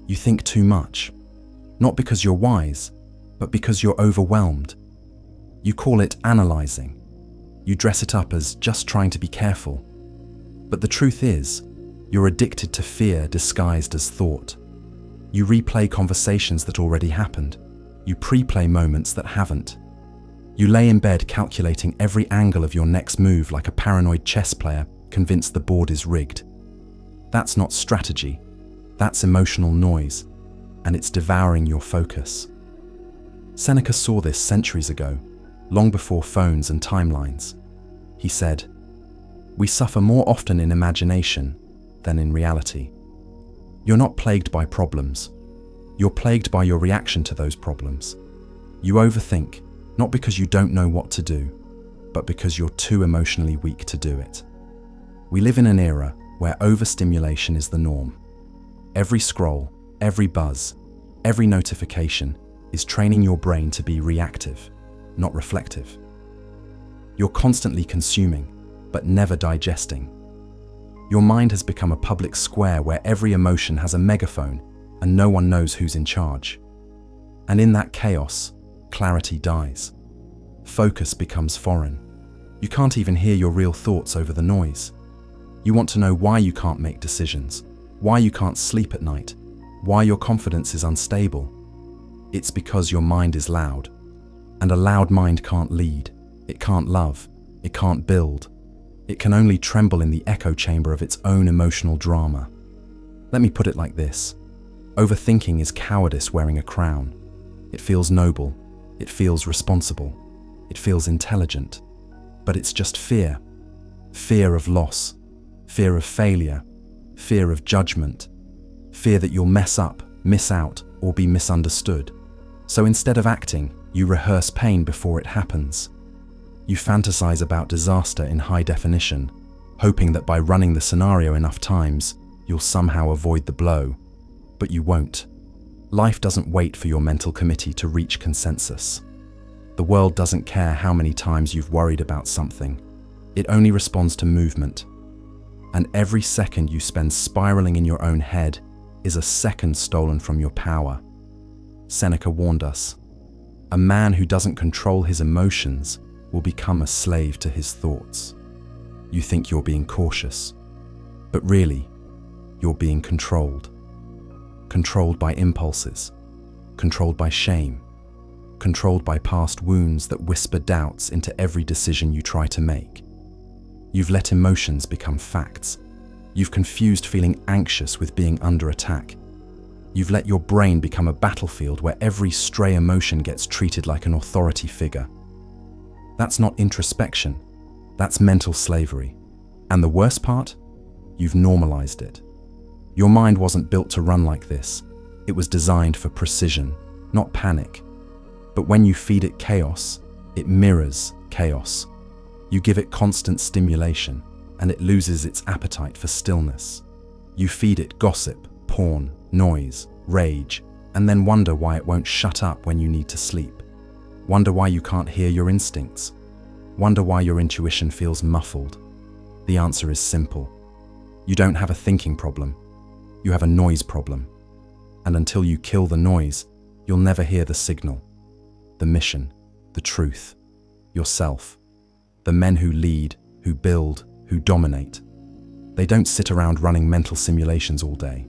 You think too much, not because you're wise, but because you're overwhelmed. You call it analyzing. You dress it up as just trying to be careful. But the truth is, you're addicted to fear disguised as thought. You replay conversations that already happened. You pre-play moments that haven't. You lay in bed calculating every angle of your next move like a paranoid chess player convinced the board is rigged. That's not strategy. That's emotional noise, and it's devouring your focus. Seneca saw this centuries ago, long before phones and timelines. He said, "We suffer more often in imagination than in reality." You're not plagued by problems. You're plagued by your reaction to those problems. You overthink, not because you don't know what to do, but because you're too emotionally weak to do it. We live in an era where overstimulation is the norm. Every scroll, every buzz, every notification is training your brain to be reactive, not reflective. You're constantly consuming, but never digesting. Your mind has become a public square where every emotion has a megaphone and no one knows who's in charge. And in that chaos, clarity dies. Focus becomes foreign. You can't even hear your real thoughts over the noise. You want to know why you can't make decisions, why you can't sleep at night, why your confidence is unstable. It's because your mind is loud. And a loud mind can't lead, it can't love, it can't build. It can only tremble in the echo chamber of its own emotional drama. Let me put it like this. Overthinking is cowardice wearing a crown. It feels noble, it feels responsible, it feels intelligent. But it's just fear. Fear of loss, fear of failure, fear of judgment, fear that you'll mess up, miss out, or be misunderstood. So instead of acting, you rehearse pain before it happens. You fantasize about disaster in high definition, hoping that by running the scenario enough times, you'll somehow avoid the blow. But you won't. Life doesn't wait for your mental committee to reach consensus. The world doesn't care how many times you've worried about something. It only responds to movement. And every second you spend spiraling in your own head is a second stolen from your power. Seneca warned us, a man who doesn't control his emotions will become a slave to his thoughts. You think you're being cautious, but really, you're being controlled. Controlled by impulses, controlled by shame, controlled by past wounds that whisper doubts into every decision you try to make. You've let emotions become facts. You've confused feeling anxious with being under attack. You've let your brain become a battlefield where every stray emotion gets treated like an authority figure. That's not introspection, that's mental slavery. And the worst part? You've normalized it. Your mind wasn't built to run like this. It was designed for precision, not panic. But when you feed it chaos, it mirrors chaos. You give it constant stimulation, and it loses its appetite for stillness. You feed it gossip, porn, noise, rage, and then wonder why it won't shut up when you need to sleep. Wonder why you can't hear your instincts. Wonder why your intuition feels muffled. The answer is simple. You don't have a thinking problem. You have a noise problem. And until you kill the noise, you'll never hear the signal, the mission, the truth, yourself. The men who lead, who build, who dominate. They don't sit around running mental simulations all day.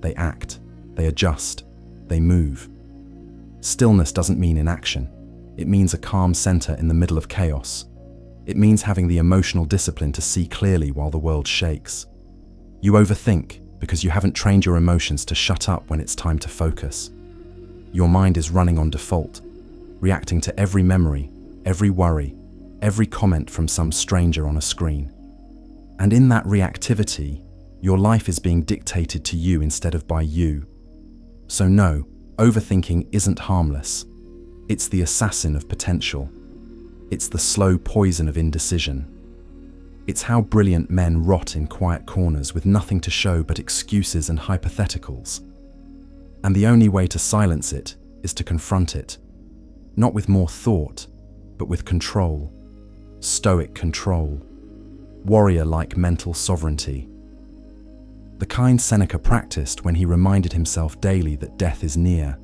They act, they adjust, they move. Stillness doesn't mean inaction. It means a calm center in the middle of chaos. It means having the emotional discipline to see clearly while the world shakes. You overthink because you haven't trained your emotions to shut up when it's time to focus. Your mind is running on default, reacting to every memory, every worry, every comment from some stranger on a screen. And in that reactivity, your life is being dictated to you instead of by you. So no, overthinking isn't harmless. It's the assassin of potential. It's the slow poison of indecision. It's how brilliant men rot in quiet corners with nothing to show but excuses and hypotheticals. And the only way to silence it is to confront it, not with more thought, but with control. Stoic control. Warrior-like mental sovereignty. The kind Seneca practiced when he reminded himself daily that death is near,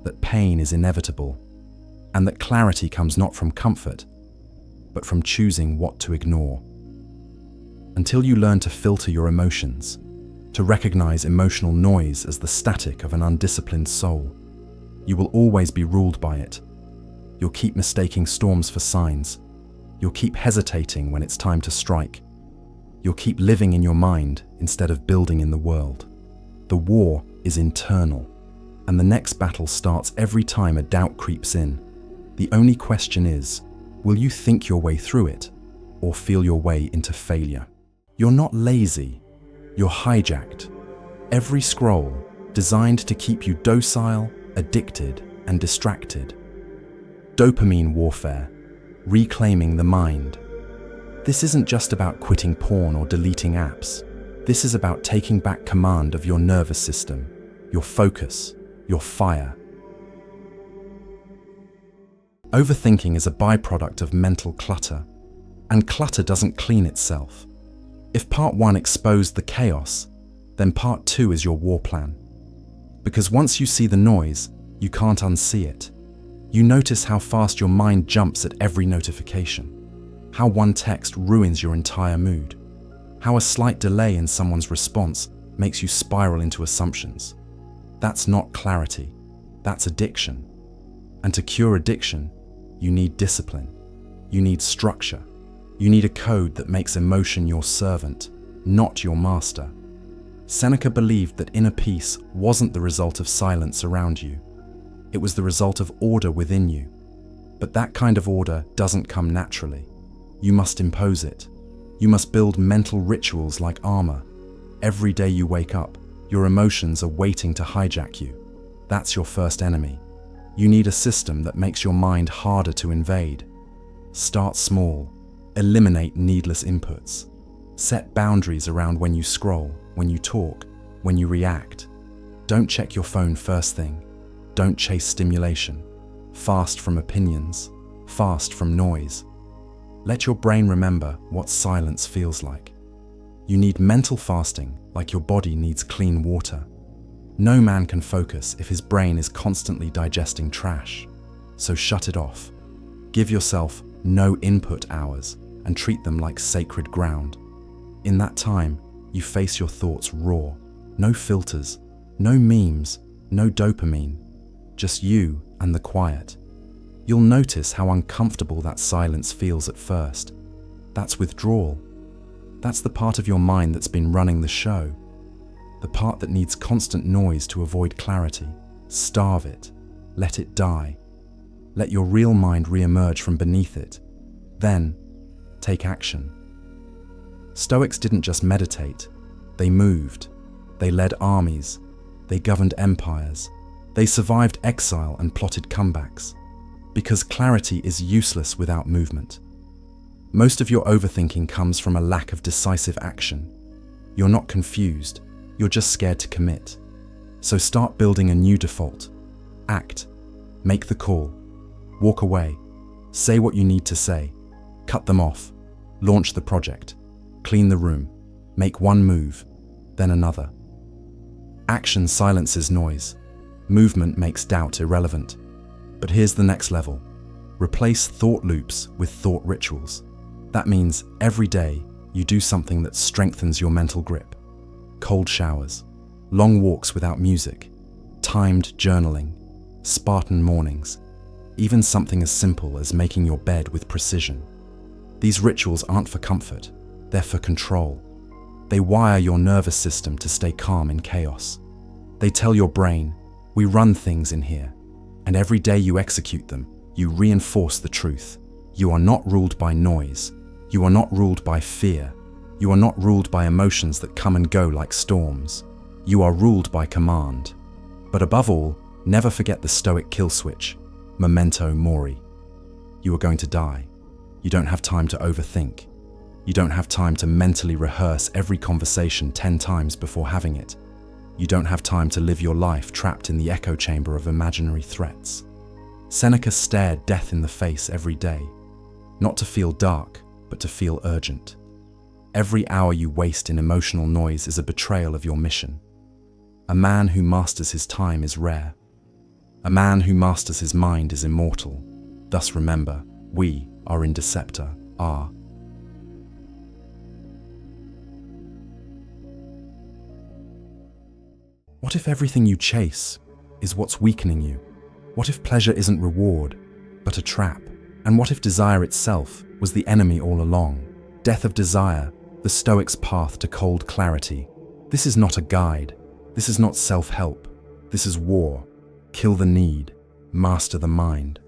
that pain is inevitable, and that clarity comes not from comfort, but from choosing what to ignore. Until you learn to filter your emotions, to recognize emotional noise as the static of an undisciplined soul, you will always be ruled by it. You'll keep mistaking storms for signs. You'll keep hesitating when it's time to strike. You'll keep living in your mind instead of building in the world. The war is internal, and the next battle starts every time a doubt creeps in. The only question is, will you think your way through it, or feel your way into failure? You're not lazy, you're hijacked. Every scroll designed to keep you docile, addicted, and distracted. Dopamine warfare, reclaiming the mind. This isn't just about quitting porn or deleting apps. This is about taking back command of your nervous system, your focus, your fire. Overthinking is a byproduct of mental clutter, and clutter doesn't clean itself. If part 1 exposed the chaos, then part 2 is your war plan. Because once you see the noise, you can't unsee it. You notice how fast your mind jumps at every notification, how one text ruins your entire mood, how a slight delay in someone's response makes you spiral into assumptions. That's not clarity, that's addiction. And to cure addiction, you need discipline, you need structure, you need a code that makes emotion your servant, not your master. Seneca believed that inner peace wasn't the result of silence around you. It was the result of order within you. But that kind of order doesn't come naturally. You must impose it. You must build mental rituals like armor. Every day you wake up, your emotions are waiting to hijack you. That's your first enemy. You need a system that makes your mind harder to invade. Start small. Eliminate needless inputs. Set boundaries around when you scroll, when you talk, when you react. Don't check your phone first thing. Don't chase stimulation. Fast from opinions. Fast from noise. Let your brain remember what silence feels like. You need mental fasting like your body needs clean water. No man can focus if his brain is constantly digesting trash. So shut it off. Give yourself no input hours and treat them like sacred ground. In that time, you face your thoughts raw. No filters, no memes, no dopamine. Just you and the quiet. You'll notice how uncomfortable that silence feels at first. That's withdrawal. That's the part of your mind that's been running the show. The part that needs constant noise to avoid clarity. Starve it. Let it die. Let your real mind re-emerge from beneath it. Then, take action. Stoics didn't just meditate. They moved. They led armies. They governed empires. They survived exile and plotted comebacks. Because clarity is useless without movement. Most of your overthinking comes from a lack of decisive action. You're not confused, you're just scared to commit. So start building a new default. Act. Make the call. Walk away. Say what you need to say. Cut them off. Launch the project. Clean the room. Make one move, then another. Action silences noise. Movement makes doubt irrelevant. But here's the next level. Replace thought loops with thought rituals. That means every day you do something that strengthens your mental grip. Cold showers, long walks without music, timed journaling, Spartan mornings, even something as simple as making your bed with precision. These rituals aren't for comfort, they're for control. They wire your nervous system to stay calm in chaos. They tell your brain, we run things in here. And every day you execute them, you reinforce the truth. You are not ruled by noise. You are not ruled by fear. You are not ruled by emotions that come and go like storms. You are ruled by command. But above all, never forget the Stoic kill switch, memento mori. You are going to die. You don't have time to overthink. You don't have time to mentally rehearse every conversation 10 times before having it. You don't have time to live your life trapped in the echo chamber of imaginary threats. Seneca stared death in the face every day, not to feel dark, but to feel urgent. Every hour you waste in emotional noise is a betrayal of your mission. A man who masters his time is rare. A man who masters his mind is immortal. Thus remember, we are Indecepta, are. What if everything you chase is what's weakening you? What if pleasure isn't reward, but a trap? And what if desire itself was the enemy all along? Death of desire, the Stoic's path to cold clarity. This is not a guide. This is not self-help. This is war. Kill the need. Master the mind.